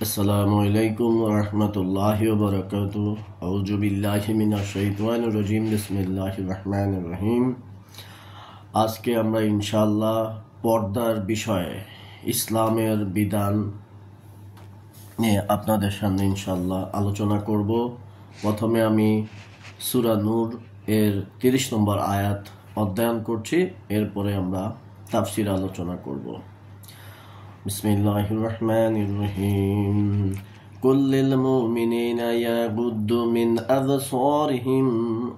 আসসালামু আলাইকুম ওয়া রাহমাতুল্লাহি ওয়া বারাকাতুহু। আউযু বিল্লাহি মিনাশ শাইতানির রাজিম। বিসমিল্লাহির রহমানির রহিম। আজকে আমরা ইনশাআল্লাহ পর্দার বিষয়ে ইসলামের বিধান নিয়ে আপনাদের সামনে ইনশাআল্লাহ আলোচনা করব। প্রথমে আমি সূরা নূর এর 30 নম্বর আয়াত অধ্যয়ন করছি, এরপরে আমরা তাফসীর আলোচনা করব। বিসমিল্লাহির রহমানির রহিম। কুল লিল মুমিনিনা ইয়াগুদ্দু মিন আবসারিহিম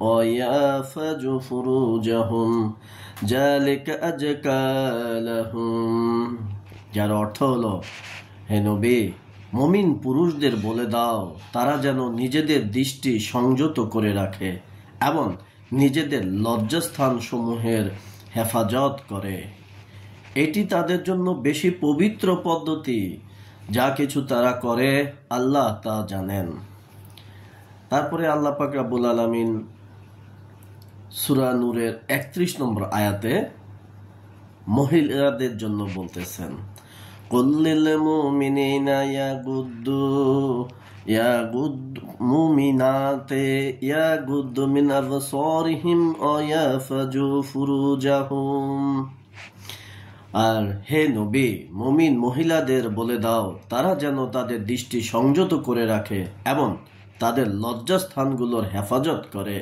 ওয়া ইয়াহফাযু ফুরুজাহুম যালিকা আযকা লাহুম। যার অর্থ হলো, হে নবী, মুমিন পুরুষদের বলে দাও তারা যেন নিজেদের দৃষ্টি সংযত করে রাখে এবং নিজেদের লজ্জাস্থান সমূহের হেফাজত করে। এটি তাদের জন্য বেশি পবিত্র পদ্ধতি। যা কিছু তারা করে আল্লাহ তা জানেন। তারপরে আল্লাহ পাক রব্বুল আলামিন সূরা নূরের 31 নম্বর আয়াতে মহিলাদের জন্য বলতেছেন, কুল লিল মুমিনিনা মুমিনাতে ইয়াগুদ্দু মিন আবসারিহিম ওয়া ইয়াহফাযু ফুরুজাহুম। আর হে নবী, মুমিন মহিলাদের বলে দাও তারা যেন তাদের দৃষ্টি সংযত করে রাখে এবং তাদের লজ্জাস্থানগুলোর হেফাজত করে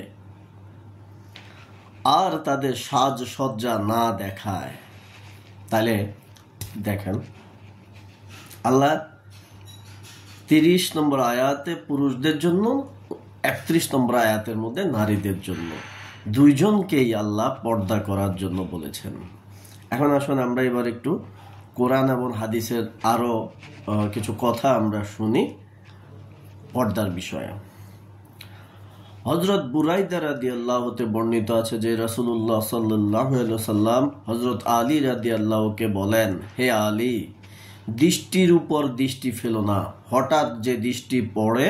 আর তাদের সাজসজ্জা না দেখায়। তাহলে দেখেন, আল্লাহ 30 নম্বর আয়াতে পুরুষদের জন্য, 31 নম্বর আয়াতের মধ্যে নারীদের জন্য, দুইজনকেই আল্লাহ পর্দা করার জন্য বলেছেন। এখন আসুন আমরা এবার একটু কোরআন এবং হাদিসের আরো কিছু কথা আমরা শুনি পর্দার বিষয়ে। হযরত বুরাইদা রাদিয়াল্লাহু তে বর্ণিত আছে যে রাসূলুল্লাহ সাল্লাল্লাহু আলাইহি ওয়াসাল্লাম হযরত আলী রাদিয়াল্লাহুকে বলেন, হে আলী, দৃষ্টির উপর দৃষ্টি ফেলো না। হঠাৎ যে দৃষ্টি পড়ে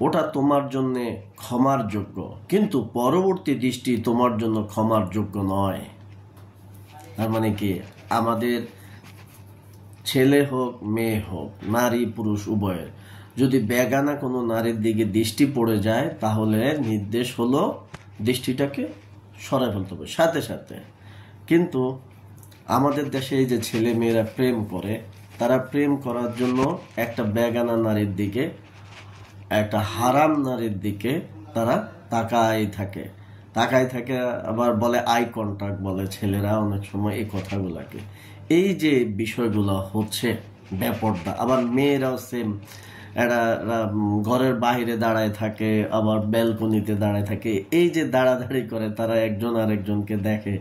ওটা তোমার জন্য ক্ষমার যোগ্য, কিন্তু পরবর্তী দৃষ্টি তোমার জন্য ক্ষমার যোগ্য নয়। তার মানে কি, আমাদের ছেলে হোক মেয়ে হোক, নারী পুরুষ উভয়ের যদি বেগানা কোনো নারীর দিকে দৃষ্টি পড়ে যায় তাহলে নির্দেশ হলো দৃষ্টিটাকে সরাই ফেলতে হবে সাথে সাথে। কিন্তু আমাদের দেশে এই যে ছেলে মেয়েরা প্রেম করে, তারা প্রেম করার জন্য একটা বেগানা নারীর দিকে, একটা হারাম নারীর দিকে তারা তাকায় থাকে, আবার বলে আই কন্টাক্ট বলে ছেলেরা অনেক সময় এই কথাগুলাকে। এই যে বিষয়গুলো হচ্ছে বেপর্দা। আবার মেয়েরাও সেম, এরা ঘরের বাহিরে দাঁড়ায় থাকে, আবার ব্যালকনিতে দাঁড়ায় থাকে। এই যে দাঁড়াদাঁড়ি করে তারা একজন আরেকজনকে দেখে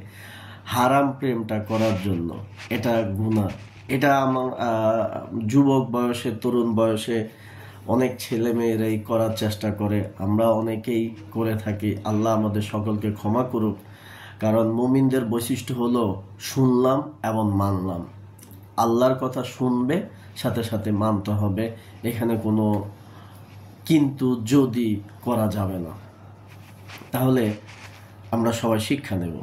হারাম প্রেমটা করার জন্য, এটা গুনাহ। এটা আমার যুবক বয়সে, তরুণ বয়সে অনেক ছেলে মেয়েরাই করার চেষ্টা করে, আমরা অনেকেই করে থাকি। আল্লাহ আমাদের সকলকে ক্ষমা করুক। কারণ মুমিনদের বৈশিষ্ট্য হলো শুনলাম এবং মানলাম। আল্লাহর কথা শুনবে, সাথে সাথে মানতে হবে। এখানে কোনো কিন্তু যদি করা যাবে না। তাহলে আমরা সবাই শিক্ষা নেব।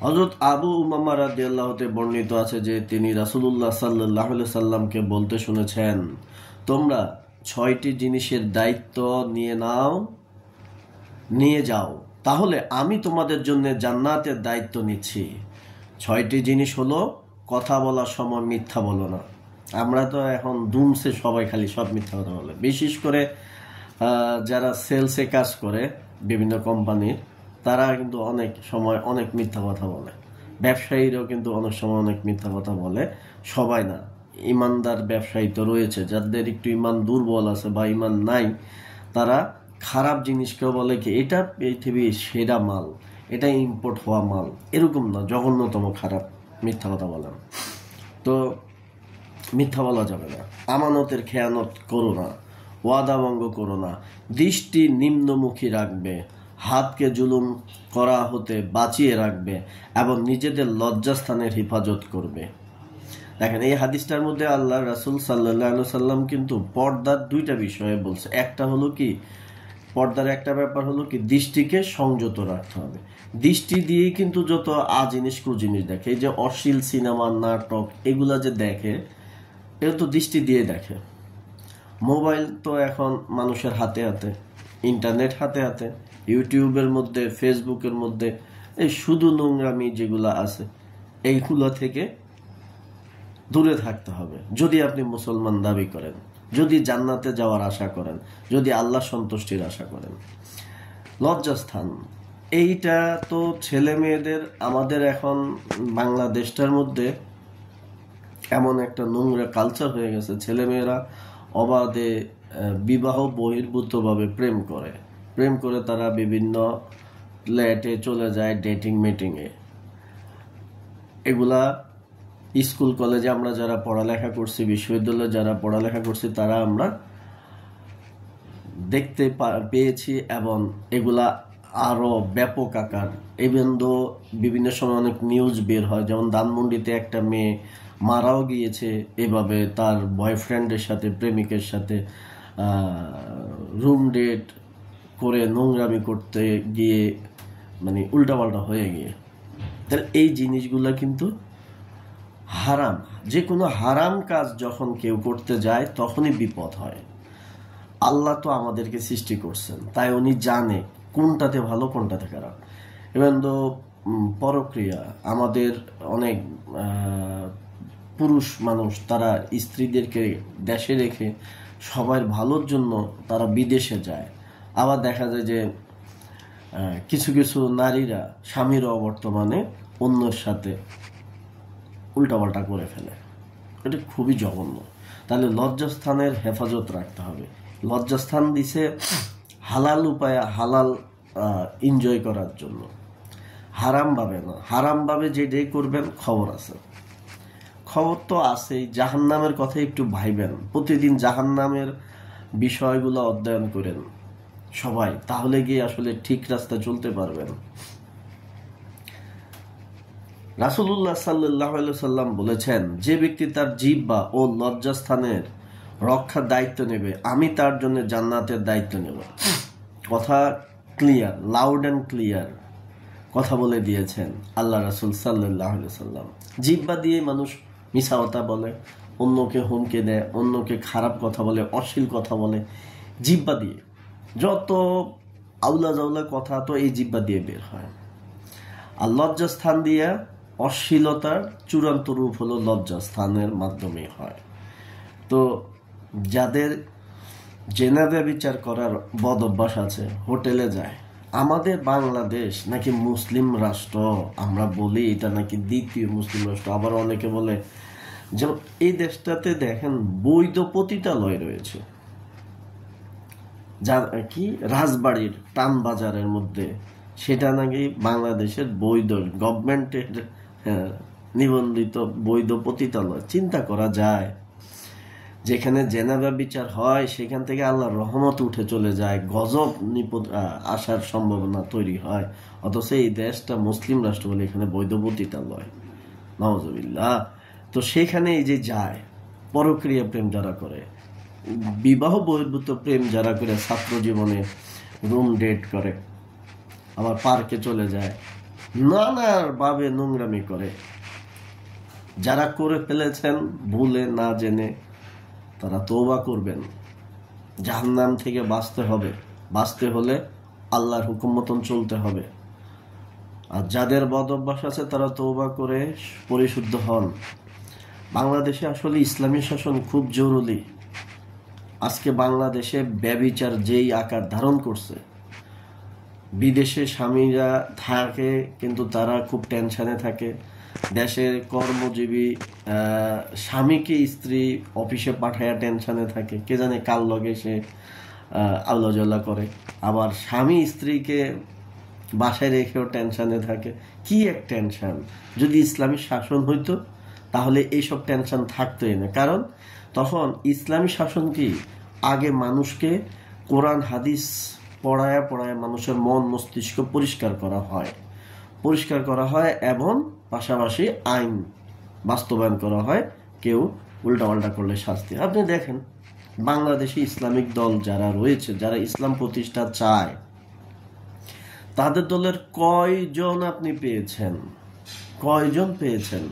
হযরত আবু উমামা রাদিয়াল্লাহু তে বর্ণিত আছে যে তিনি রাসূলুল্লাহ সাল্লাল্লাহু আলাইহি সাল্লামকে বলতে শুনেছেন, তোমরা 6টি জিনিসের দায়িত্ব নিয়ে যাও, তাহলে আমি তোমাদের জন্য জান্নাতের দায়িত্ব নিচ্ছি। 6টি জিনিস হলো, কথা বলার সময় মিথ্যা বলো না। আমরা তো এখন দুমসে সবাই খালি সব মিথ্যা কথা বলে, বিশেষ করে যারা সেলসে কাজ করে বিভিন্ন কোম্পানির, তারা কিন্তু অনেক সময় অনেক মিথ্যা কথা বলে। ব্যবসায়ীরাও কিন্তু অনেক সময় অনেক মিথ্যা কথা বলে, সবাই না। ইমানদার ব্যবসায়ী তো রয়েছে, যাদের একটু ইমান দুর্বল আছে বা ইমান নাই, তারা খারাপ জিনিসকেও বলে কি এটা পৃথিবীর সেরা মাল, এটা ইম্পোর্ট হওয়া মাল। এরকম না, জঘন্যতম খারাপ মিথ্যা কথা বলেন। তো মিথ্যা বলা যাবে না। আমানতের খেয়ানত করো না, ওয়াদা ভঙ্গ করো না, দৃষ্টি নিম্নমুখী রাখবে, হাতকে জুলুম করা হতে বাঁচিয়ে রাখবে এবং নিজেদের লজ্জাস্থানের হেফাজত করবে। দেখেন, এই হাদিসটার মধ্যে আল্লাহ রাসূল সাল্লাল্লাহু আলাইহি সাল্লাম কিন্তু পর্দার 2টা বিষয়ে বলছে। একটা হলো কি, পর্দার একটা ব্যাপার হলো কি দৃষ্টিকে সংযত রাখতে হবে। দৃষ্টি দিয়েই কিন্তু যত জিনিস কুজিনিস দেখে, এই যে অশ্লীল সিনেমা, নাটক, এগুলা যে দেখে, এটা তো দৃষ্টি দিয়ে দেখে। মোবাইল তো এখন মানুষের হাতে হাতে, ইন্টারনেট হাতে হাতে, ইউটিউবের মধ্যে, ফেসবুকের মধ্যে এই শুধু নোংরামি যেগুলো আছে এইগুলো থেকে দূরে থাকতে হবে। যদি আপনি মুসলমান দাবি করেন, যদি জান্নাতে যাওয়ার আশা করেন, যদি আল্লাহ সন্তুষ্টির আশা করেন। লজ্জাস্থান এইটা তো ছেলে মেয়েদের, আমাদের এখন বাংলাদেশটার মধ্যে এমন একটা নোংরা কালচার হয়ে গেছে, ছেলে মেয়েরা অবাধে বিবাহ বহির্ভূতভাবে প্রেম করে তারা বিভিন্ন ফ্ল্যাটে চলে যায় ডেটিং মিটিংয়ে। এগুলা স্কুল কলেজে আমরা যারা পড়ালেখা করছি, বিশ্ববিদ্যালয়ে যারা পড়ালেখা করছি, তারা আমরা দেখতে পেয়েছি এবং এগুলা আরো ব্যাপক আকার। ইভেন দো বিভিন্ন সময় অনেক নিউজ বের হয়, যেমন ধানমন্ডিতে একটা মেয়ে মারাও গিয়েছে এভাবে তার বয়ফ্রেন্ডের সাথে, প্রেমিকের সাথে রুম ডেট করে নোংরামি করতে গিয়ে, মানে উল্টাপাল্টা হয়ে গিয়ে। তাহলে এই জিনিসগুলা কিন্তু হারাম। যে কোনো হারাম কাজ যখন কেউ করতে যায় তখনই বিপদ হয়। আল্লাহ তো আমাদেরকে সৃষ্টি করছেন, তাই উনি জানে কোনটাতে ভালো কোনটাতে খারাপ। এবং তো পরক্রিয়া, আমাদের অনেক পুরুষ মানুষ তারা স্ত্রীদেরকে দেশে রেখে সবার ভালোর জন্য তারা বিদেশে যায়। আবার দেখা যায় যে কিছু কিছু নারীরা স্বামীরাও বর্তমানে অন্যের সাথে উল্টাপাল্টা করে ফেলে। এটা খুবই জঘন্য। তাহলে লজ্জাস্থানের হেফাজত রাখতে হবে। লজ্জাস্থান দিছে হালাল উপায়ে, হালাল এনজয় করার জন্য, হারাম ভাবে না। হারাম ভাবে যেটাই করবেন খবর আছে, খবর তো আছেই। জাহান্নামের কথা একটু ভাইবেন, প্রতিদিন জাহান্নামের বিষয়গুলো অধ্যয়ন করেন সবাই, তাহলে গিয়ে আসলে ঠিক রাস্তা চলতে পারবেন। রাসূলুল্লাহ সাল্লাল্লাহু আলাইহি সাল্লাম বলেছেন, যে ব্যক্তি তার জিহ্বা ও লজ্জাস্থানের রক্ষার দায়িত্ব নেবে, আমি তার জন্য জান্নাতের দায়িত্ব নেব। কথা ক্লিয়ার, লাউড অ্যান্ড ক্লিয়ার কথা বলে দিয়েছেন আল্লাহ রাসূল সাল্লাল্লাহু আলাইহি সাল্লাম। জিহ্বা দিয়ে মানুষ মিছা কথা বলে, অন্যকে হুমকি দেয়, অন্যকে খারাপ কথা বলে, অশ্লীল কথা বলে। জিহ্বা দিয়ে যত আউলা জাউলা কথা তো এই জিহ্বা দিয়ে বের হয়। আর লজ্জাস্থান দিয়ে অশ্লীলতার চূড়ান্ত রূপ হলো লজ্জাস্থানের মাধ্যমে হয়। তো যাদের জেনা ব্যভিচার করার বদ অভ্যাস আছে, হোটেলে যায়। আমাদের বাংলাদেশ নাকি মুসলিম রাষ্ট্র, আমরা বলি এটা নাকি দ্বিতীয় মুসলিম রাষ্ট্র। আবার অনেকে বলে যেমন এই দেশটাতে দেখেন বৈধ পতিতালয় রয়েছে, যা কি রাজবাড়ির টান বাজারের মধ্যে, সেটা নাকি বাংলাদেশের বৈধ গভর্নমেন্টের নিবন্ধিত বৈধ পতিতালয়। চিন্তা করা যায়, যেখানে জেনাবা বিচার হয় সেখান থেকে আল্লাহর রহমত উঠে চলে যায়, গজব আসার সম্ভাবনা তৈরি হয়। অথচ এই দেশটা মুসলিম রাষ্ট্র বলে এখানে বৈধ পতিতালয়, নাউজুবিল্লাহ। তো সেখানে এই যে যায়, পরক্রিয়া প্রেম যারা করে, বিবাহ বহির্ভূত প্রেম যারা করে, ছাত্র জীবনে রুম ডেট করে, আবার পার্কে চলে যায়, নানাভাবে নোংরামি করে। যারা করে ফেলেছেন ভুলে না জেনে, তারা তওবা করবেন। জাহান্নাম থেকে বাঁচতে হবে, বাঁচতে হলে আল্লাহর হুকুম মতন চলতে হবে। আর যাদের বদ অভ্যাস আছে তারা তওবা করে পরিশুদ্ধ হন। বাংলাদেশে আসলে ইসলামী শাসন খুব জরুরি। আজকে বাংলাদেশে ব্যভিচার যেই আকার ধারণ করছে, বিদেশে স্বামীরা থাকে কিন্তু তারা খুব টেনশনে থাকে। দেশের কর্মজীবী স্বামীকে স্ত্রী অফিসে পাঠায় টেনশনে থাকে, কে জানে কার লগে সে আল্লাহ করে। আবার স্বামী স্ত্রীকে বাসায় রেখেও টেনশনে থাকে। কি এক টেনশন! যদি ইসলামী শাসন হইতো তাহলে এইসব টেনশন থাকতোই না। কারণ তখন ইসলামী শাসন কি, আগে মানুষকে কোরআন হাদিস পড়ায় মানুষের মন মস্তিষ্ক পরিষ্কার করা হয় এবং পাশাপাশি আইন বাস্তবায়ন করা হয়। কেউ উল্টাপাল্টা করলে শাস্তি। আপনি দেখেন বাংলাদেশে ইসলামিক দল যারা রয়েছে, যারা ইসলাম প্রতিষ্ঠা চায়, তাদের দলের কয়জন আপনি পেয়েছেন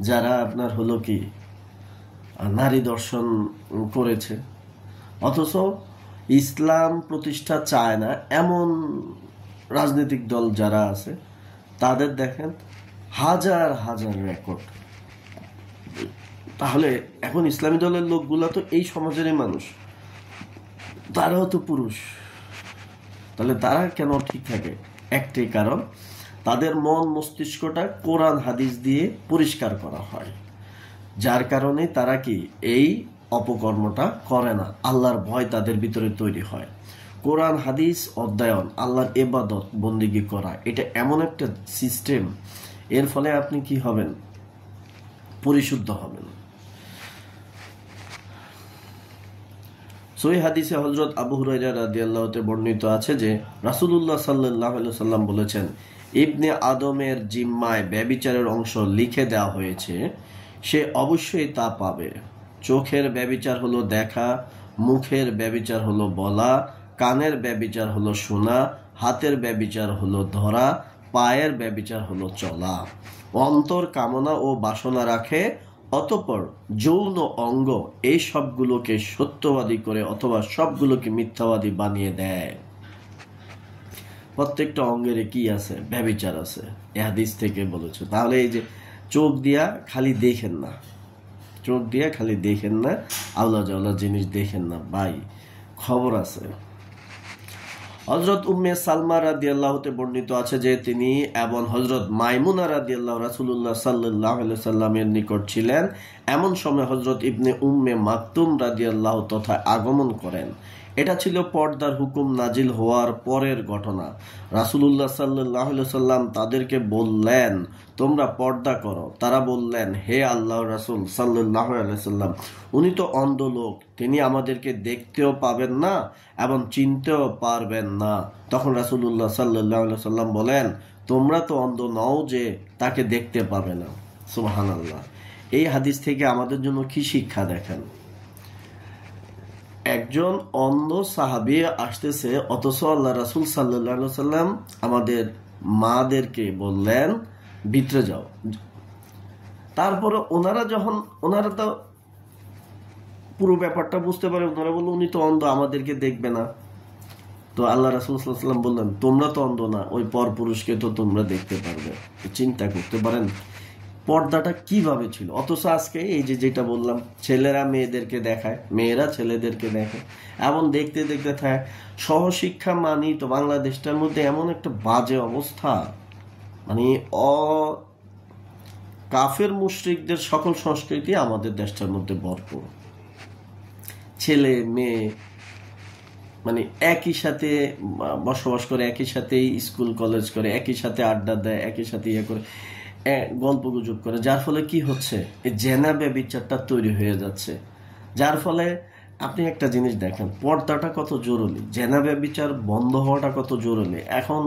যারা আপনার হলো কি নারী দর্শন করেছে, অথচ ইসলাম প্রতিষ্ঠা চায় না এমন রাজনৈতিক দল যারা আছে তাদের দেখেন হাজার হাজার রেকর্ড। তাহলে এখন ইসলামী দলের লোকগুলা তো এই সমাজেরই মানুষ, তারাও তো পুরুষ, তাহলে তারা কেন ঠিক থাকে? একটাই কারণ, তাদের মন মস্তিষ্কটা কোরআন হাদিস দিয়ে পরিষ্কার করা হয়, যার কারণে তারা কি এই অপকর্মটা করে না। আল্লাহর ভয় তাদের ভিতরে তৈরি হয়। কোরআন হাদিস অধ্যয়ন, আল্লাহর ইবাদত বন্দিগি করা, এটা এমন একটা সিস্টেম, এর ফলে আপনি কি হবেন? পরিশুদ্ধ হবেন। সহিহ হাদিসে হযরত আবু হুরায়রা রাদিয়াল্লাহু তাআলা বর্ণিত আছে যে রাসূলুল্লাহ সাল্লাল্লাহু আলাইহি ওয়াসাল্লাম বলেছেন, ইবনে আদমের জিম্মায় ব্যভিচারের অংশ লিখে দেওয়া হয়েছে, সে অবশ্যই তা পাবে। চোখের ব্যভিচার হলো দেখা, মুখের ব্যভিচার হলো বলা, কানের ব্যভিচার হলো শোনা, হাতের ব্যভিচার হলো ধরা, পায়ের ব্যভিচার হলো চলা। অন্তর কামনা ও বাসনা রাখে, অতঃপর যৌন অঙ্গ এই সবগুলোকে সত্যবাদী করে অথবা সবগুলোকে মিথ্যাবাদী বানিয়ে দেয়। প্রত্যেকটা অঙ্গের কি আছে? ব্যভিচার আছে, এ হাদিস থেকে বলেছে। তাহলে এই যে চোখ দিয়া খালি দেখেন না, চোখ দিয়া খালি দেখেন না, আল্লাহ জাল্লাহ জিনিস দেখেন না ভাই, খবর আছে। হযরত উম্মে সালমা রাদিয়াল্লাহু তে বর্ণিত আছে যে তিনি এবং হযরত মাইমুনা রাদিয়াল্লাহু রাসূলুল্লাহ সাল্লাল্লাহু আলাইহি সাল্লামের নিকট ছিলেন। এমন সময় হযরত ইবনে উম্মে মাকতুম রাদিয়াল্লাহু তথা আগমন করেন। এটা ছিল পর্দার হুকুম নাজিল হওয়ার পরের ঘটনা। রাসূলুল্লাহ সাল্লাল্লাহু আলাইহি সাল্লাম তাদেরকে বললেন, তোমরা পর্দা করো। তারা বললেন, হে আল্লাহর রাসূল সাল্লাল্লাহু আলাইহি সাল্লাম, উনি তো অন্ধ লোক, তিনি আমাদেরকে দেখতেও পাবেন না এবং চিনতেও পারবেন না। তখন রাসূলুল্লাহ সাল্লাল্লাহু আলাইহি সাল্লাম বলেন, তোমরা তো অন্ধ নও যে তাকে দেখতে পাবে না। সুবহানাল্লাহ। এই হাদিস থেকে আমাদের জন্য কি শিক্ষা দেখেন? একজন অন্ধ সাহাবী আসতেছে, অথচ আল্লাহ রাসূল সাল্লাল্লাহু আলাইহি সাল্লাম আমাদের মাদেরকে বললেন ভিতরে যাও। তারপরে ওনারা তো পুরো ব্যাপারটা বুঝতে পারে, ওনারা বলল উনি তো অন্ধ, আমাদেরকে দেখবে না। তো আল্লাহ রাসূল সাল্লাল্লাহু আলাইহি সাল্লাম বললেন, তোমরা তো অন্ধ না, ওই পরপুরুষকে তো তোমরা দেখতে পারবে। চিন্তা করতে পারেন পর্দাটা কিভাবে ছিল। অথচ আজকে এই যে যেটা বললাম, ছেলেরা মেয়েদেরকে দেখায়, মেয়েরা ছেলেদেরকে দেখে, এমন দেখতে দেখতে থাকে। সহশিক্ষা মানি তো বাংলাদেশটার মধ্যে এমন একটা বাজে অবস্থা, মানে কাফের মুশরিকদের সকল সংস্কৃতি আমাদের দেশটার মধ্যে ভরপুর। ছেলে মেয়ে মানে একই সাথে বসবাস করে, একই সাথেই স্কুল কলেজ করে, একই সাথে আড্ডা দেয়, একই সাথে ইয়ে করে, গল্প গুজব করে, যার ফলে কি হচ্ছে? এই জেনা ব্যভিচারটা তৈরি হয়ে যাচ্ছে। যার ফলে আপনি একটা জিনিস দেখেন, পর্দাটা কত জরুরি, জেনা ব্যভিচার বন্ধ হওয়াটা কত জরুরি। এখন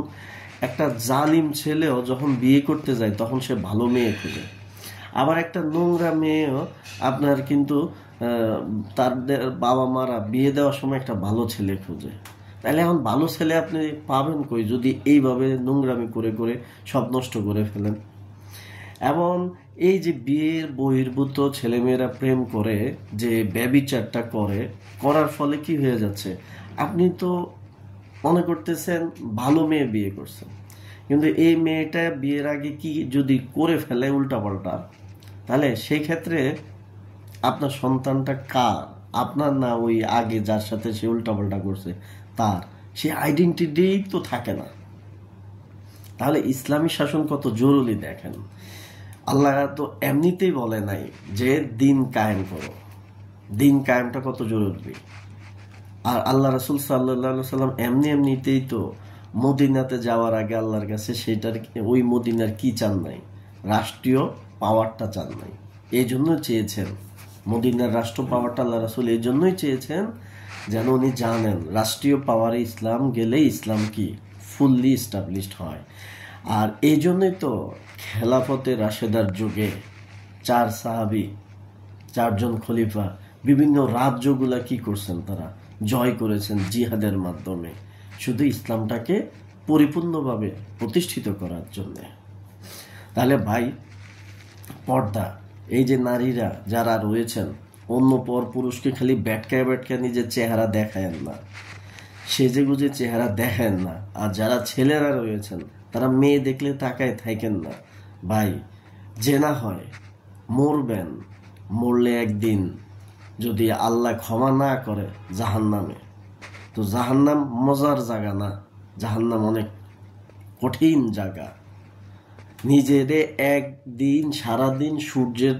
একটা জালিম ছেলেও যখন বিয়ে করতে যায় তখন সে ভালো মেয়ে খুঁজে, আবার একটা নোংরা মেয়েও আপনার কিন্তু তাদের বাবা মারা বিয়ে দেওয়ার সময় একটা ভালো ছেলে খুঁজে। তাহলে এখন ভালো ছেলে আপনি পাবেন কই যদি এইভাবে নোংরামি করে করে সব নষ্ট করে ফেলেন? এবং এই যে বিয়ের বহির্ভূত ছেলেমেয়েরা প্রেম করে যে ব্যভিচারটা করার ফলে কি হয়ে যাচ্ছে? আপনি তো মনে করতেছেন ভালো মেয়ে বিয়ে করছেন, কিন্তু এই মেয়েটা বিয়ের আগে কি যদি করে ফেলে উল্টাপাল্টা, তাহলে সেই ক্ষেত্রে আপনার সন্তানটা কার? আপনার না ওই আগে যার সাথে সে উল্টাপাল্টা করছে তার? সে আইডেন্টিটি তো থাকে না। তাহলে ইসলামী শাসন কত জরুরি দেখেন। আল্লাহ তো এমনিতেই বলে নাই যে দিন কায়েম করো, দিন কায়েমটা কত জরুরি। আর আল্লাহ রাসূল সাল্লাল্লাহু আলাইহি সাল্লাম এমনিতেই তো মদিনাতে যাওয়ার আগে আল্লাহর কাছে সেটার ওই মদিনার কি চান নাই? রাষ্ট্রীয় পাওয়ারটা চান নাই। এই জন্য চেয়েছেন মদিনার রাষ্ট্র পাওয়ারটা, আল্লাহ রাসূল এই জন্যই চেয়েছেন যেন উনি জানেন রাষ্ট্রীয় পাওয়ারে ইসলাম গেলে ইসলাম কি ফুললি এস্টাবলিশড হয়। আর এই জন্যই তো খেলাফতে রাশেদার যুগে 4 সাহাবী, 4 জন খলিফা বিভিন্ন রাজ্যগুলা কি করছেন? তারা জয় করেছেন জিহাদের মাধ্যমে, শুধু ইসলামটাকে পরিপূর্ণভাবে প্রতিষ্ঠিত করার জন্য। তাহলে ভাই পর্দা, এই যে নারীরা যারা রয়েছেন অন্য পর পুরুষকে খালি ব্যাটকায় ব্যাটকায় নিজের চেহারা দেখায়েন না, সেজে গুজে চেহারা দেখেন না। আর যারা ছেলেরা রয়েছেন তারা মেয়ে দেখলে তাকায় থাকেন না। ভাই, জেনা হয়, মরবেন, মরলে একদিন যদি আল্লাহ ক্ষমা না করে জাহান্নামে। তো জাহান্নাম মজার জায়গা না, জাহান্নাম অনেক কঠিন জায়গা। নিজেরে একদিন সারাদিন সূর্যের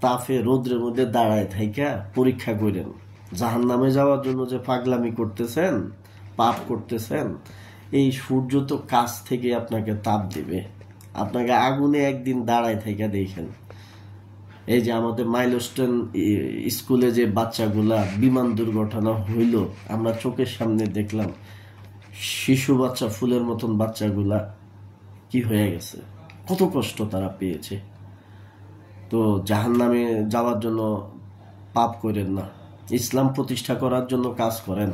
তাপে রোদ্রের মধ্যে দাঁড়ায় থাইকা পরীক্ষা করেন, জাহান্নামে যাওয়ার জন্য যে পাগলামি করতেছেন, পাপ করতেছেন, এই সূর্য তো কাছ থেকে আপনাকে তাপ দিবে। আপনাকে আগুনে একদিন দাঁড়ায় থাইকা দেখেন। এই যে আমাদের মাইলস্টোন স্কুলে যে বাচ্চাগুলা বিমান দুর্ঘটনা হইল, আমরা চোখের সামনে দেখলাম, শিশু বাচ্চা, ফুলের মতন বাচ্চাগুলা কি হয়ে গেছে, কত কষ্ট তারা পেয়েছে। তো জাহান্নামে যাওয়ার জন্য পাপ করেন না, ইসলাম প্রতিষ্ঠা করার জন্য কাজ করেন।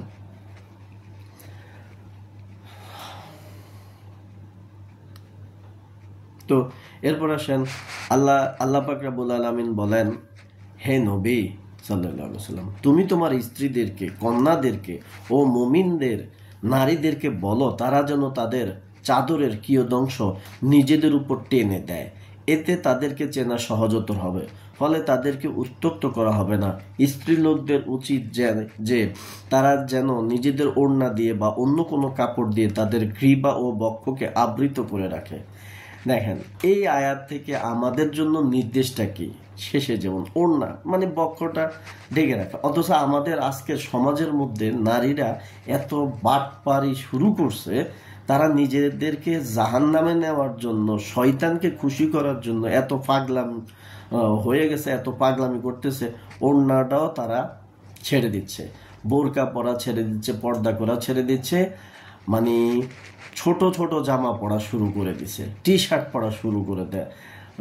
তো এরপর আসেন, আল্লাহ পাক রব্বুল আলামিন বলেন, হে নবী সাল্লাল্লাহু আলাইহি ওয়াসাল্লাম, তুমি তোমার স্ত্রীদেরকে, কন্যাদেরকে ও মুমিনদের নারীদেরকে বলো তারা যেন তাদের চাদরের কিয়দংশ নিজেদের উপর টেনে দেয়, এতে তাদেরকে চেনা সহজতর হবে, ফলে তাদেরকে উত্ত্যক্ত করা হবে না। স্ত্রী লোকদের উচিত যে তারা যেন নিজেদের ওড়না দিয়ে বা অন্য কোনো কাপড় দিয়ে তাদের গ্রীবা ও বক্ষকে আবৃত করে রাখে। দেখেন, এই আয়াত থেকে আমাদের জন্য নির্দেশটা কি? শেষে যেমন ওড়না মানে বক্ষটা ঢেকে রাখা, অথচ আমাদের আজকের সমাজের মধ্যে নারীরা এত বাটপারি শুরু করছে, তারা নিজেদেরকে জাহান্নামে নেওয়ার জন্য, শয়তানকে খুশি করার জন্য এত পাগলাম হয়ে গেছে, এত পাগলামি করতেছে। ওড়নাটাও তারা ছেড়ে দিচ্ছে, বোরকা পরা ছেড়ে দিচ্ছে, পর্দা করা ছেড়ে দিচ্ছে, মানে ছোট ছোট জামা পরা শুরু করে দিছে, টি শার্ট পরা শুরু করে দেয়।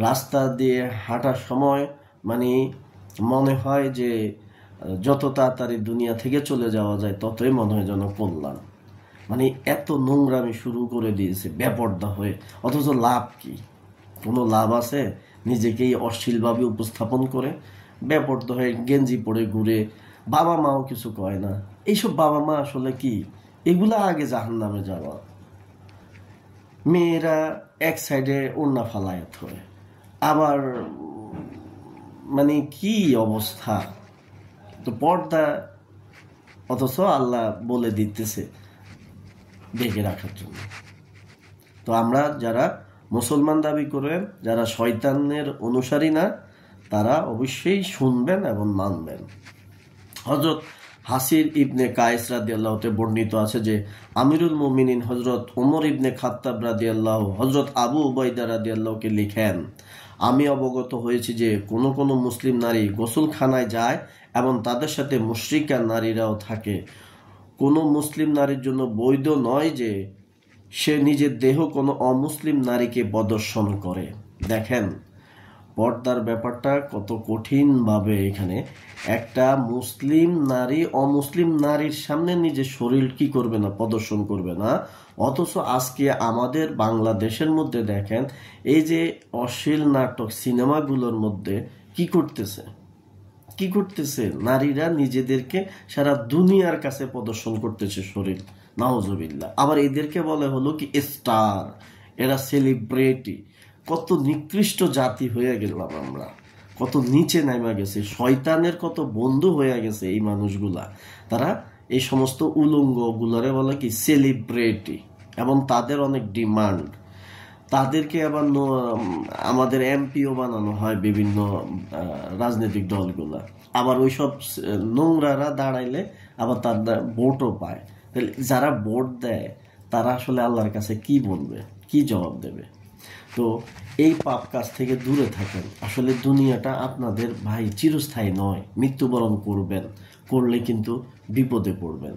রাস্তা দিয়ে হাঁটার সময় মানে মনে হয় যে যত তাড়াতাড়ি দুনিয়া থেকে চলে যাওয়া যায় ততই মনে হয় যেন কল্যাণ। মানে এত নোংরামি শুরু করে দিয়েছে বেপর্দা হয়ে। অথচ লাভ কি? কোনো লাভ আছে? নিজেকেই অশ্লীলভাবে উপস্থাপন করে বেপর্দা হয়ে গেঞ্জি পরে ঘুরে, বাবা মাও কিছু কয় না। এইসব বাবা মা আসলে কি? এগুলা আগে জাহান্নামে যাওয়া। মেয়েরা এক সাইডে ওড়না ফালায়াত হয়, আবার মানে কি অবস্থা। তো পর্দা, অথচ আল্লাহ বলে দিতেছে ঢেকে রাখার জন্য। তো আমরা যারা মুসলমান দাবি করেন, যারা শয়তানের অনুসারী না, তারা অবশ্যই শুনবেন এবং মানবেন। হযরত হাসির ইবনে কায়েস রাদিয়াল্লাহু তে বর্ণিত আছে যে আমিরুল মুমিনিন হযরত ওমর ইবনে খাত্তাব রাদিয়াল্লাহু হযরত আবু উবাইদা রাদিয়াল্লাহুকে লিখেন, আমি অবগত হয়েছি যে কোনো কোনো মুসলিম নারী গোসলখানায় যায় এবং তাদের সাথে মুশরিকা নারীরাও থাকে। কোনো মুসলিম নারীর জন্য বৈধ নয় যে সে নিজের দেহ কোনো অমুসলিম নারীকে প্রদর্শন করে। দেখেন পর্দার ব্যাপারটা কত কঠিনভাবে এখানে একটা মুসলিম নারী অমুসলিম নারীর সামনে নিজের শরীর কি করবে না, প্রদর্শন করবে না। অথচ আজকে আমাদের বাংলাদেশের মধ্যে দেখেন এই যে অশ্লীল নাটক সিনেমাগুলোর মধ্যে কি করতেছে, নারীরা নিজেদেরকে সারা দুনিয়ার কাছে প্রদর্শন করতেছে শরীর, নাউজুবিল্লাহ। আবার এদেরকে বলে হলো কি স্টার, এরা সেলিব্রিটি। কত নিকৃষ্ট জাতি হয়ে গেলাম আমরা, কত নিচে নামা গেছে, শয়তানের কত বন্ধু হয়ে গেছে এই মানুষগুলা। তারা এই সমস্ত উলঙ্গ গুলারে বলে কি সেলিব্রিটি, এবং তাদের অনেক ডিমান্ড। তাদেরকে আবার আমাদের এমপিও বানানো হয় বিভিন্ন রাজনৈতিক দলগুলা। আবার ওইসব নোংরারা দাঁড়াইলে আবার তার ভোটও পায়। তাহলে যারা ভোট দেয় তারা আসলে আল্লাহর কাছে কি বলবে, কি জবাব দেবে? তো এই পাপ কাজ থেকে দূরে থাকেন। আসলে দুনিয়াটা আপনাদের ভাই চিরস্থায়ী নয়, মৃত্যুবরণ করবেন, করলে কিন্তু বিপদে পড়বেন।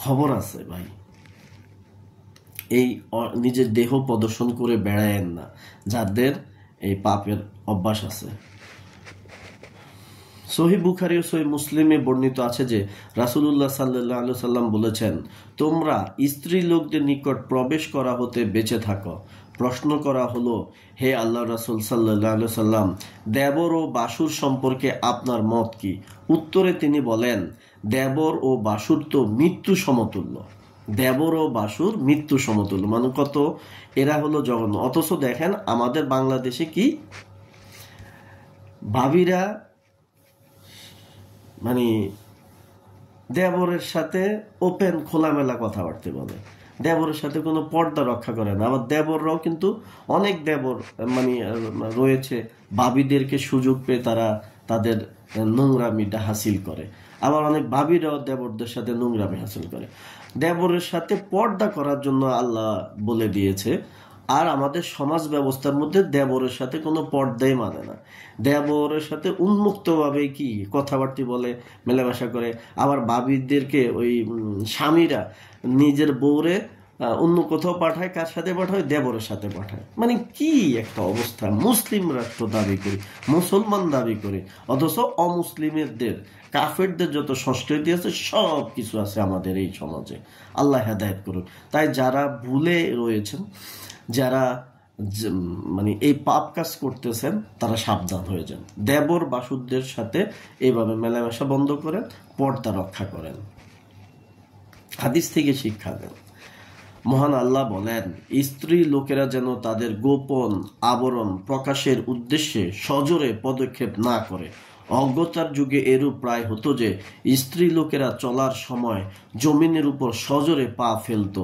খবর আছে ভাই, এই নিজের দেহ প্রদর্শন করে বেড়ায়েন না যাদের এই পাপের অভ্যাস আছে। সহিহ বুখারী ও সহিহ মুসলিমে বর্ণিত আছে যে রাসূলুল্লাহ সাল্লাল্লাহু আলাইহি ওয়াসাল্লাম বলেছেন, তোমরা স্ত্রী লোকদের নিকট প্রবেশ করা হতে বেঁচে থাকো, প্রশ্ন করা হলো, হে আল্লাহ রাসূল সাল্লাল্লাহু আলাইহি সাল্লাম, দেবর ও বাসুর সম্পর্কে আপনার মত কি? উত্তরে তিনি বলেন, দেবর ও বাসুর তো মৃত্যু সমতুল্য। দেবর ও বাসুর মৃত্যু সমতুল্য মানে কত, এরা হলো জঘন্য। অথচ দেখেন আমাদের বাংলাদেশে কি ভাবিরা মানে দেবরের সাথে ওপেন খোলামেলা কথাবার্তা বলে, দেবরের সাথে কোনো পর্দা রক্ষা করে না। আবার দেবররাও কিন্তু অনেক দেবর মানে রয়েছে, ভাবিদেরকে সুযোগ পেয়ে তারা তাদের নোংরামিটা হাসিল করে। আবার অনেক ভাবিরাও দেবরদের সাথে নোংরামি হাসিল করে। দেবরের সাথে পর্দা করার জন্য আল্লাহ বলে দিয়েছে। আর আমাদের সমাজ ব্যবস্থার মধ্যে দেবরের সাথে কোনো পর্দাই মানে না, দেবরের সাথে উন্মুক্তভাবে কি কথাবার্তা বলে, মেলামেশা করে। আবার ভাবিদেরকে ওই স্বামীরা নিজের বউরে অন্য কোথাও পাঠায়, কার সাথে পাঠায়? দেবরের সাথে পাঠায়। মানে কি একটা অবস্থা! মুসলিম রাষ্ট্র দাবি করি, মুসলমান দাবি করি, অথচ অমুসলিমদের কাফেরদের যত সংস্কৃতি আছে সব কিছু আছে আমাদের এই সমাজে। আল্লাহ হেদায়েত করুন। তাই যারা ভুলে রয়েছেন, যারা মানে এই পাপ কাজ করতেছেন, তারা সাবধান হয়ে যান। দেবর বাসুরদের সাথে এইভাবে মেলামেশা বন্ধ করেন, পর্দা রক্ষা করেন। হাদিস থেকে শিক্ষা দেন। মহান আল্লাহ বলেন, স্ত্রী লোকেরা যেন তাদের গোপন আবরণ প্রকাশের উদ্দেশ্যে সজোরে পদক্ষেপ না করে। অজ্ঞতার যুগে এরূপ প্রায় হতো যে স্ত্রী লোকেরা চলার সময় জমিনের উপর সজোরে পা ফেলত,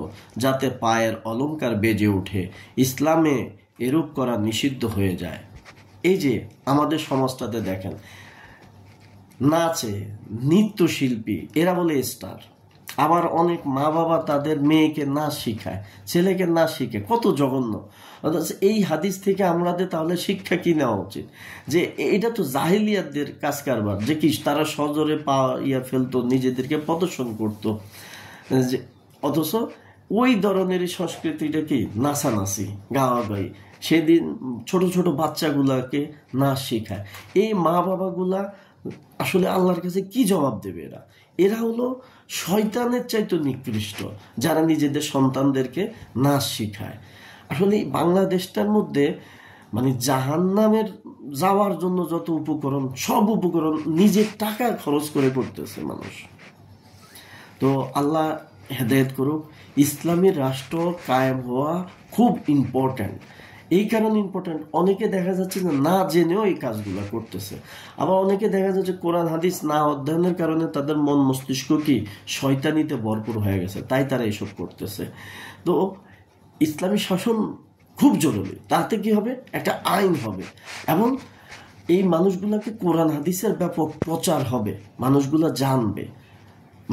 যাতে পায়ের অলংকার বেজে ওঠে। ইসলামে এরূপ করা নিষিদ্ধ হয়ে যায়। এই যে আমাদের সমাজটাতে দেখেন, নাচে নৃত্যশিল্পী এরা বলে স্টার। আবার অনেক মা বাবা তাদের মেয়েকে নাচ শিখায়, ছেলেকে নাচ শিখে, কত জঘন্য। এই হাদিস থেকে আমাদের তাহলে শিক্ষা কি নেওয়া উচিত? যে এটা তো জাহিলিয়াতদের কাজ কারবার, যে কি তারা সজোরে পা ফেলতো, নিজেদেরকে প্রদর্শন করতো। অথচ ওই ধরনেরই সংস্কৃতিটা কি নাচানাচি, গাওয়াগাই। সেদিন ছোট ছোট বাচ্চাগুলাকে নাচ শেখায়। এই মা বাবাগুলা আসলে আল্লাহর কাছে কি জবাব দেবে? এরা হলো শয়তানের চাইতে নিকৃষ্ট, যারা নিজেদের সন্তানদেরকে নাচ শিখায়। আসলে বাংলাদেশটার মধ্যে মানে জাহান্নামের যাওয়ার জন্য যত উপকরণ, সব উপকরণ নিজের টাকা খরচ করে করতেছে মানুষ। তো আল্লাহ হেদায়েত করুক। ইসলামী রাষ্ট্র কায়েম হওয়া খুব ইম্পর্ট্যান্ট। এই কারণে ইম্পর্টেন্ট, অনেকে দেখা যাচ্ছে না জেনেও এই কাজগুলো করতেছে। আবার অনেকে দেখা যাচ্ছে কোরআন হাদিস না অধ্যয়নের কারণে তাদের মন মস্তিষ্ক কি শয়তানিতে ভরপুর হয়ে গেছে, তাই তারা এসব করতেছে। তো ইসলামী শাসন খুব জরুরি। তাতে কি হবে? একটা আইন হবে এবং এই মানুষগুলোকে কোরআন হাদিসের ব্যাপক প্রচার হবে, মানুষগুলা জানবে,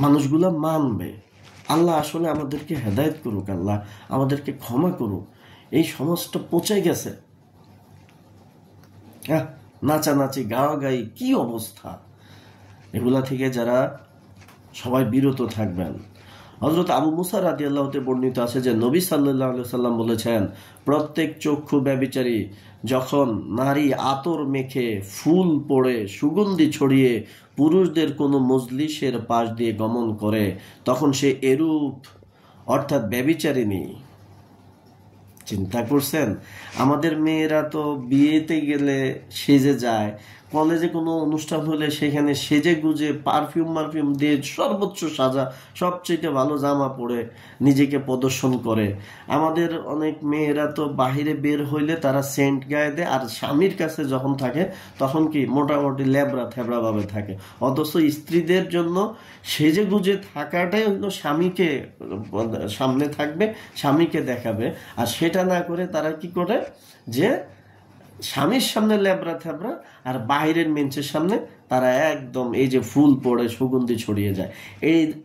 মানুষগুলা মানবে। আল্লাহ আসলে আমাদেরকে হেদায়েত করুক, আল্লাহ আমাদেরকে ক্ষমা করুক। এই সমাজটা পচে গেছে। নাচানাচি, গাওয়াগাই, কি অবস্থা! এগুলা থেকে যারা সবাই বিরত থাকবেন। হযরত আবু মুসা রাদিয়াল্লাহু তাআলা বর্ণিত আছে যে নবী সাল্লাল্লাহু আলাইহি সাল্লাম বলেছেন, প্রত্যেক চক্ষু ব্যভিচারী যখন নারী আতর মেখে, ফুল পড়ে, সুগন্ধি ছড়িয়ে পুরুষদের কোনো মজলিসের পাশ দিয়ে গমন করে, তখন সে এরূপ অর্থাৎ ব্যভিচারিণী। চিন্তা করছেন? আমাদের মেয়েরা তো বিয়েতে গেলে সেজে যায়, কলেজে কোনো অনুষ্ঠান হলে সেখানে সেজে গুজে পারফিউম দিয়ে সর্বোচ্চ সাজা, সবচেয়ে ভালো জামা পরে নিজেকে প্রদর্শন করে। আমাদের অনেক মেয়েরা তো বাহিরে বের হইলে তারা সেন্ট গায়ে দেয়, আর স্বামীর কাছে যখন থাকে তখন কি মোটামুটি ল্যাবড়া থ্যাবড়া ভাবে থাকে। অথচ স্ত্রীদের জন্য সেজে গুজে থাকাটাই হলো স্বামীকে সামনে থাকবে, স্বামীকে দেখাবে। আর সেটা না করে তারা কি করে, যে স্বামীর সামনে ল্যাবড়া থ্যাবড়া, আর বাইরের মেঞ্চের সামনে তারা একদম এই যে ফুল পড়ে সুগন্ধি ছড়িয়ে যায়।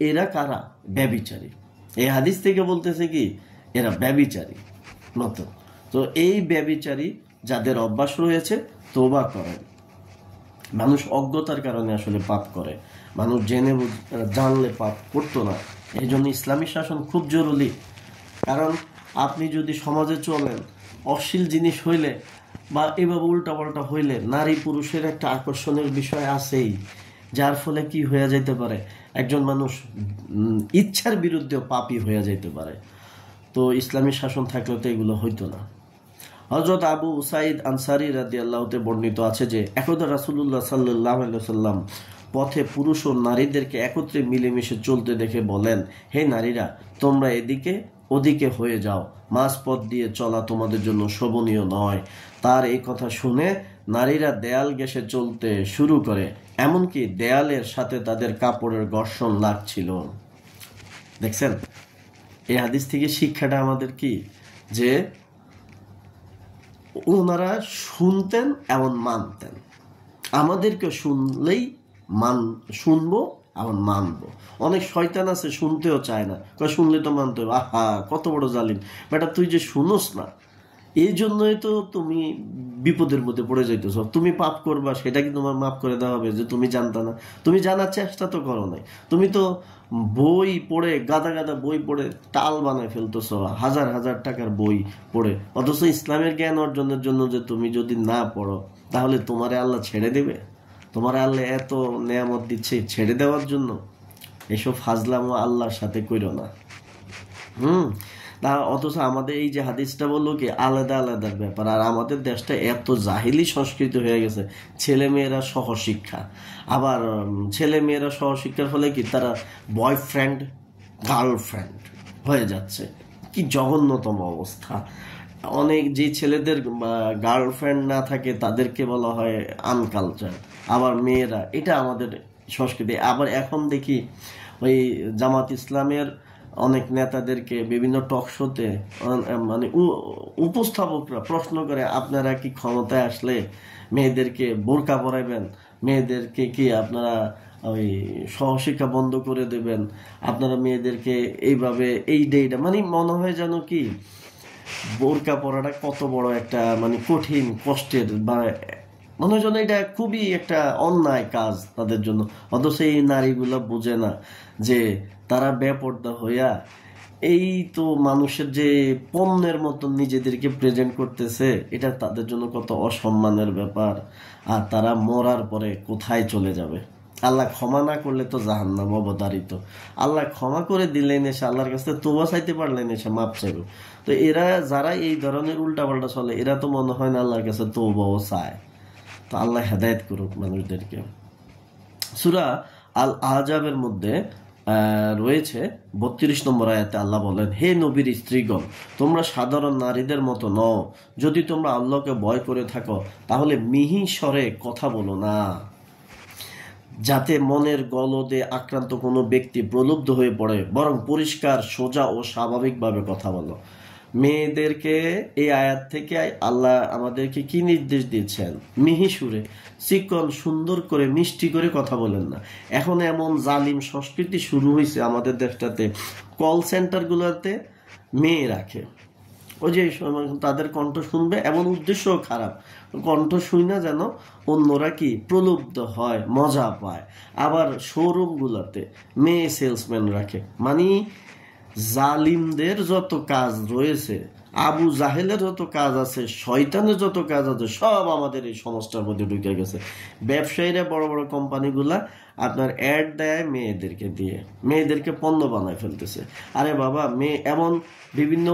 এরা কারা? ব্যভিচারী। এই হাদিস থেকে বলতেছে কি এরা ব্যভিচারী মতো। তো এই ব্যভিচারী যাদের অভ্যাস রয়েছে, তওবা করেন। মানুষ অজ্ঞতার কারণে আসলে পাপ করে, মানুষ জেনে জানলে পাপ করতো না। এই জন্য ইসলামী শাসন খুব জরুরি। কারণ আপনি যদি সমাজে চলেন, অশ্লীল জিনিস হইলে বা এভাবে উল্টাপাল্টা হইলে নারী পুরুষের একটা আকর্ষণের বিষয় আছেই, যার ফলে কি হয়ে যেতে পারে, একজন মানুষ ইচ্ছার বিরুদ্ধে পাপী হয়ে যেতে পারে। তো ইসলামী শাসন থাকলে তো এগুলো হইতো না। হযরত আবু উসাইদ আনসারী রাদিয়াল্লাহু তে বর্ণিত আছে যে একদা রাসূলুল্লাহ সাল্লাল্লাহু আলাইহি ওয়াসাল্লাম পথে পুরুষ ও নারীদেরকে একত্রে মিলেমিশে চলতে দেখে বলেন, হে নারীরা, তোমরা এদিকে ওদিকে হয়ে যাও, মাঝপথ দিয়ে চলা তোমাদের জন্য শোভনীয় নয়। তার এই কথা শুনে নারীরা দেয়াল ঘেঁষে চলতে শুরু করে, এমনকি দেয়ালের সাথে তাদের কাপড়ের ঘর্ষণ লাগছিল। দেখছেন, এই হাদিস থেকে শিক্ষাটা আমাদের কি, যে ওনারা শুনতেন এবং মানতেন। আমাদেরকে শুনলেই শুনবো এবং মানবো। অনেক শয়তান আছে শুনতেও চায় না, শুনলে তো মানতে হবে। আহা, কত বড় জালিম বেটা, তুই যে শুনোস না, এই জন্যই তো তুমি বিপদের মধ্যে পড়ে যাইতেছ। তুমি পাপ করবা, সেটা কি তোমার মাফ করে দেওয়া হবে যে তুমি জানতা না? তুমি জানার চেষ্টা তো করো নাই। তুমি তো বই পড়ে, গাদা গাদা বই পড়ে টাল বানায় ফেলতেছ, হাজার হাজার টাকার বই পড়ে। অথচ ইসলামের জ্ঞান অর্জনের জন্য যে তুমি যদি না পড়ো, তাহলে তোমারে আল্লাহ ছেড়ে দেবে? তোমার আল্লাহ এত নেয়ামত দিচ্ছে ছেড়ে দেওয়ার জন্য? এসব ফাজলামো আল্লাহর সাথে কইরো না। অথচ আমাদের এই যে হাদিসটা বললো কি আলাদা আলাদা ব্যাপার, আর আমাদের দেশটা এত জাহিলি সংস্কৃতি হয়ে গেছে, ছেলে মেয়েরা সহশিক্ষা। আবার ছেলে মেয়েরা সহশিক্ষার ফলে কি তারা বয়ফ্রেন্ড গার্লফ্রেন্ড হয়ে যাচ্ছে। কি জঘন্যতম অবস্থা। অনেক যে ছেলেদের গার্লফ্রেন্ড না থাকে তাদেরকে বলা হয় আনকালচার। আবার মেয়েরা, এটা আমাদের সংস্কৃতি। আবার এখন দেখি ওই জামাত ইসলামের অনেক নেতাদেরকে বিভিন্ন টক শোতে মানে উপস্থাপকরা প্রশ্ন করে, আপনারা কি ক্ষমতায় আসলে মেয়েদেরকে বোরকা পরাইবেন? মেয়েদেরকে কি আপনারা ওই সহশিক্ষা বন্ধ করে দেবেন? আপনারা মেয়েদেরকে এইভাবে এই ডেটা, মানে মনে হয় যেন কি বোরকা পরাটা কত বড় একটা মানে কঠিন কষ্টের, বা মনে হয় যেন এটা খুবই একটা অন্যায় কাজ তাদের জন্য। অথচ এই নারীগুলা বোঝে না যে তারা বেপর্দা হইয়া এই তো মানুষের যে পণ্যের মতন নিজেদেরকে প্রেজেন্ট করতেছে, এটা তাদের জন্য কত অসম্মানের ব্যাপার। আর তারা মরার পরে কোথায় চলে যাবে? আল্লাহ ক্ষমা না করলে তো জাহান্নাম অবধারিত। আল্লাহ ক্ষমা করে দিলেন, এসে আল্লাহর কাছে তোবা চাইতে পারলেন, এসে মাপ চাইবে। তো এরা যারা এই ধরনের উল্টাপাল্টা চলে, এরা তো মনে হয় না আল্লাহর কাছে তোবাও চায়। তো আল্লাহ হেদায়েত করুক মানুষদেরকে। সূরা আল আহজাবের মধ্যে রয়েছে 32 নম্বর আয়াতে আল্লাহ বলেন, হে নবীর স্ত্রীগণ, তোমরা সাধারণ নারীদের মতো নও। যদি তোমরা আল্লাহকে ভয় করে থাকো, তাহলে মিহি স্বরে কথা বলো না, যাতে মনের গলদে আক্রান্ত কোনো ব্যক্তি প্রলুব্ধ হয়ে পড়ে, বরং পরিষ্কার, সোজা ও স্বাভাবিকভাবে কথা বলো। মেয়েদেরকে এই আয়াত থেকে আল্লাহ আমাদেরকে কি নির্দেশ দিয়েছেন? মিহি সুরে, চিকন, সুন্দর করে, মিষ্টি করে কথা বলেন না। এখন এমন জালিম সংস্কৃতি শুরু হয়েছে আমাদের দেশটাতে, কল সেন্টারগুলোতে মেয়ে রাখে। ওই যে তাদের কণ্ঠ শুনবে, এমন উদ্দেশ্য খারাপ, কণ্ঠ শুই না যেন অন্যরা কি প্রলুব্ধ হয়, মজা পায়। আবার শোরুমগুলোতে মেয়ে সেলসম্যান রাখে। মানে জালিমদের যত কাজ রয়েছে, আবু জাহেলের যত কাজ আছে, শয়তানের যত কাজ আছে, সব আমাদের এই সমাজটার মধ্যে ঢুকে গেছে। ব্যবসায়ীরা, বড় বড় কোম্পানিগুলা আপনার অ্যাড দেয় মেয়েদেরকে দিয়ে, মেয়েদেরকে পণ্য বানায় ফেলতেছে। আরে বাবা, মেয়ে এমন বিভিন্ন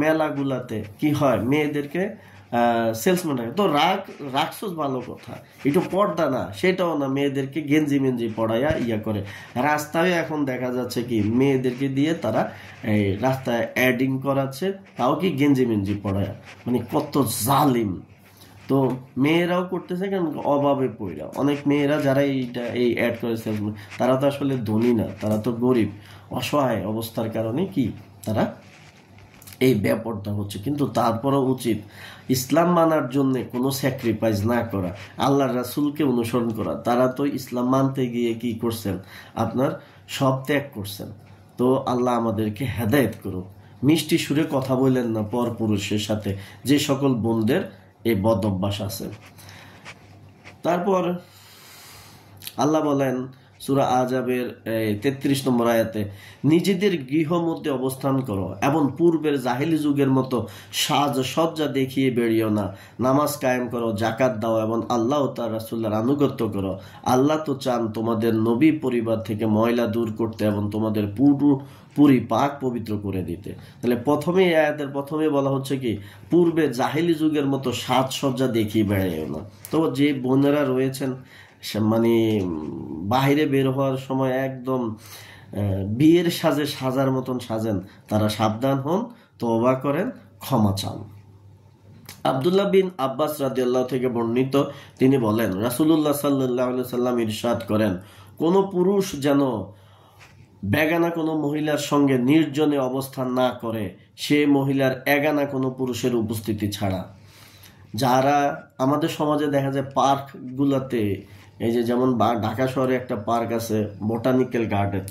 মেলাগুলাতে কি হয়, মেয়েদেরকে সেলসম্যান রাখে। তো রাখছোস ভালো কথা, একটু পর্দা না, সেটাও না, মেয়েদেরকে গেঞ্জি মেঞ্জি পড়াইয়া ইয়া করে। রাস্তায় এখন দেখা যাচ্ছে কি মেয়েদেরকে দিয়ে তারা এই রাস্তায় অ্যাডিং করাচ্ছে, তাও কি গেঞ্জি মেঞ্জি পড়াইয়া। মানে কত জালিম। তো মেয়েরাও করতেছে, কেন অভাবে পড়া। অনেক মেয়েরা যারা এই অ্যাড করে সেলসম্যান, তারা তো আসলে ধনী না, তারা তো গরিব, অসহায় অবস্থার কারণে কি তারা এই ব্যাপারটা হচ্ছে। কিন্তু তারপরও উচিত ইসলাম মানার জন্য কোনো স্যাক্রিফাইস না করা, আল্লাহর রাসূলকে অনুসরণ করা। তারা তো ইসলাম মানতে গিয়ে কি করছেন, আপনার সব ত্যাগ করছেন। তো আল্লাহ আমাদেরকে হেদায়েত করুক। মিষ্টি সুরে কথা বললেন না পর পুরুষের সাথে, যে সকল বোনদের এই বদ অভ্যাস আছে। তারপর আল্লাহ বলেন, সূরা আযাবের 33 নম্বর আয়াতে, নিজেদের গৃহ মধ্যে অবস্থান করো এবং পূর্বের জাহেলি যুগের মতো সাজসজ্জা দেখিয়ে বেরিয়েও না, নামাজ কায়েম করো, যাকাত দাও এবং আল্লাহ ও তার রাসূলের আনুগত্য করো। আল্লাহ তো চান তোমাদের নবী পরিবার থেকে ময়লা দূর করতে এবং তোমাদের পুরি পাক পবিত্র করে দিতে। তাহলে প্রথমেই আয়াতের প্রথমে বলা হচ্ছে কি, পূর্বে জাহেলি যুগের মতো সাজসজ্জা দেখিয়ে বেড়াইও না। তো যে বোনেরা রয়েছেন মানে বাহিরে বের হওয়ার সময় একদম বিয়ের সাজে সাজার মতন সাজেন, তারা সাবধান হন, তওবা করেন, ক্ষমা চান। আব্দুল্লাহ বিন আব্বাস রাদিয়াল্লাহু থেকে বর্ণিত, তিনি বলেন রাসূলুল্লাহ সাল্লাল্লাহু আলাইহি সাল্লাম ইরশাদ করেন, কোন পুরুষ যেন বেগানা কোনো মহিলার সঙ্গে নির্জনে অবস্থান না করে, সে মহিলার এগানা কোনো পুরুষের উপস্থিতি ছাড়া। যারা আমাদের সমাজে দেখা যায় পার্ক গুলাতে, এই যে যেমন ঢাকা শহরে একটা পার্ক আছে বোটানিক্যাল গার্ডেন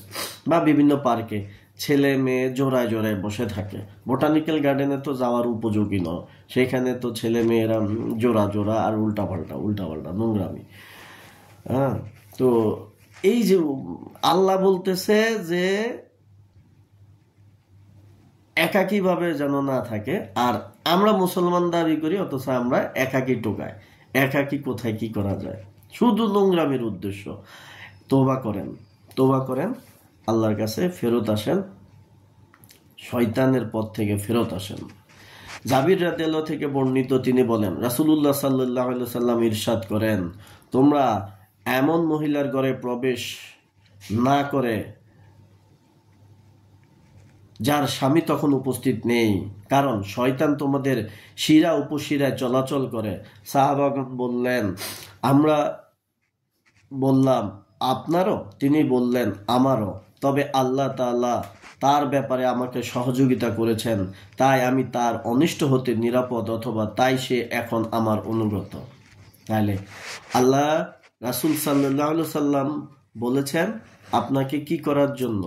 বা বিভিন্ন পার্কে ছেলে মেয়ে জোড়ায় জোড়ায় বসে থাকে। বোটানিক্যাল গার্ডেনে তো যাওয়ার উপযোগী নয়, সেখানে তো ছেলে মেয়েরা জোড়া জোড়া আর উল্টাপাল্টা নোংরামি। হ্যাঁ, তো এই যে আল্লাহ বলতেছে যে একাকী ভাবে যেন না থাকে, আর আমরা মুসলমান দাবি করি অথচ আমরা একাকী টোকাই। একাকী কোথায় কি করা যায়, শুধু নোংরামির উদ্দেশ্য। তওবা করেন, আল্লাহর কাছে ফেরত আসেন, শয়তানের পথ থেকে ফেরত আসেন। জাবির রাদিয়াল্লাহু থেকে বর্ণিত, তিনি বলেন রাসূলুল্লাহ সাল্লাল্লাহু আলাইহি সাল্লাম ইরশাদ করেন, তোমরা এমন মহিলার ঘরে প্রবেশ না করে যার স্বামী তখন উপস্থিত নেই, কারণ শয়তান তোমাদের শিরা উপশিরায় চলাচল করে। সাহাবাগণ বললেন, আমরা বললাম আপনারও? তিনি বললেন, আমারও। তবে আল্লাহ তাআলা তার ব্যাপারে আমাকে সহযোগিতা করেছেন, তাই আমি তার অনিষ্ট হতে নিরাপদ, অথবা তাই সে এখন আমার অনুগত। তাহলে আল্লাহ রাসূল সাল্লাল্লাহু আলাইহি সাল্লাম বলেছেন আপনাকে কি করার জন্য,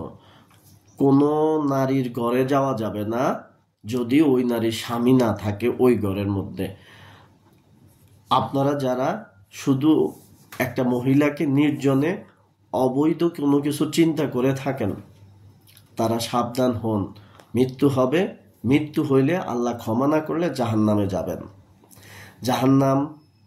কোনো নারীর ঘরে যাওয়া যাবে না যদি ওই নারীর স্বামী না থাকে ওই ঘরের মধ্যে। আপনারা যারা শুধু একটা মহিলাকে নির্জনে অবৈধ কোনো কিছু চিন্তা করে থাকেন, তারা সাবধান হন, মৃত্যু হবে। মৃত্যু হইলে আল্লাহ ক্ষমা না করলে জাহান্নামে যাবেন। জাহান্নাম,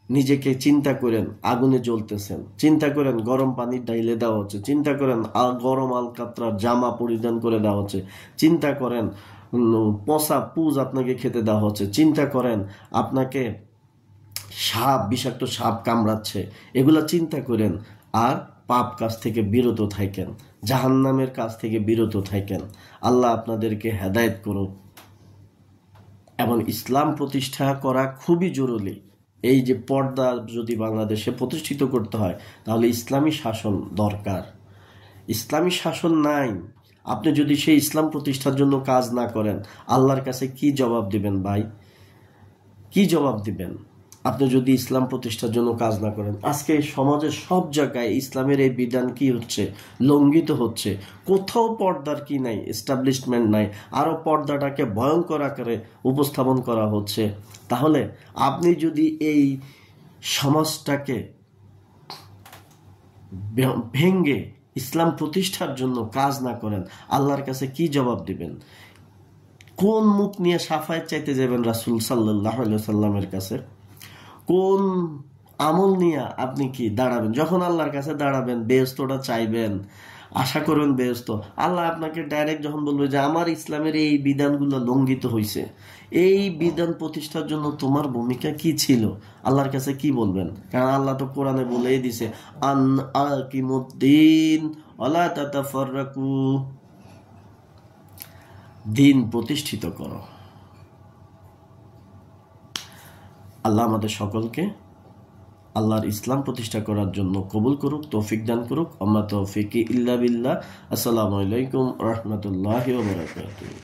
নিজেকে চিন্তা করেন আগুনে জ্বলতেছেন, চিন্তা করেন গরম পানি ডাইলে দেওয়া হচ্ছে, চিন্তা করেন গরম আলকাতরার জামা পরিধান করে দেওয়া হচ্ছে, চিন্তা করেন পচা পুজ আপনাকে খেতে দেওয়া হচ্ছে, চিন্তা করেন আপনাকে বিষাক্ত সাপ কামড়াচ্ছে। এগুলা চিন্তা করেন, আর পাপ কাজ থেকে বিরত থাকেন, জাহান্নামের কাজ থেকে বিরত থাকেন। আল্লাহ আপনাদেরকে হেদায়েত করুক। এবং ইসলাম প্রতিষ্ঠা করা খুবই জরুরি। এই যে পর্দা যদি বাংলাদেশে প্রতিষ্ঠিত করতে হয়, তাহলে ইসলামী শাসন দরকার। ইসলামী শাসন নাই, আপনি যদি সেই ইসলাম প্রতিষ্ঠার জন্য কাজ না করেন, আল্লাহর কাছে কি জবাব দিবেন ভাই? কি জবাব দিবেন আপনি যদি ইসলাম প্রতিষ্ঠার জন্য কাজ না করেন? আজকে সমাজের সব জায়গায় ইসলামের এই বিধান কি হচ্ছে, লঙ্ঘিত হচ্ছে। কোথাও পর্দার কি নাই, এস্টাবলিশমেন্ট নাই, আরো পর্দাটাকে ভয়ঙ্কর আকারে উপস্থাপন করা হচ্ছে। তাহলে আপনি যদি এই সমাজটাকে ভেঙ্গে ইসলাম প্রতিষ্ঠার জন্য কাজ না করেন, আল্লাহর কাছে কি জবাব দিবেন? কোন মুখ নিয়ে সাফায়াত চাইতে যাবেন রাসূল সাল্লাল্লাহু আলাইহি সাল্লামের কাছে? কোন আমল নিয়ে আপনি কি দাঁড়াবেন? যখন আল্লাহর কাছে দাঁড়াবেন, বেহেশতটা চাইবেন, আশা করবেন বেহেশত, আল্লাহ আপনাকে ডাইরেক্ট যখন বলবে যে আমার ইসলামের এই বিধানগুলো লঙ্ঘিত হয়েছে, এই বিধান প্রতিষ্ঠার জন্য তোমার ভূমিকা কি ছিল, আল্লাহর কাছে কি বলবেন? কারণ আল্লাহ তো কোরআনে বলেই দিছে, আন আকিমুদ্দিন ওয়ালা তাতাফাররাকু, দিন প্রতিষ্ঠিত করো। আল্লাহ আমাদের সকলকে আল্লাহর ইসলাম প্রতিষ্ঠা করার জন্য কবুল করুক, তৌফিক দান করুক। আম্মা তৌফিকি ইল্লা বিল্লাহ। আসসালামু আলাইকুম ওয়া রাহমাতুল্লাহি ওয়া বারাকাতুহু।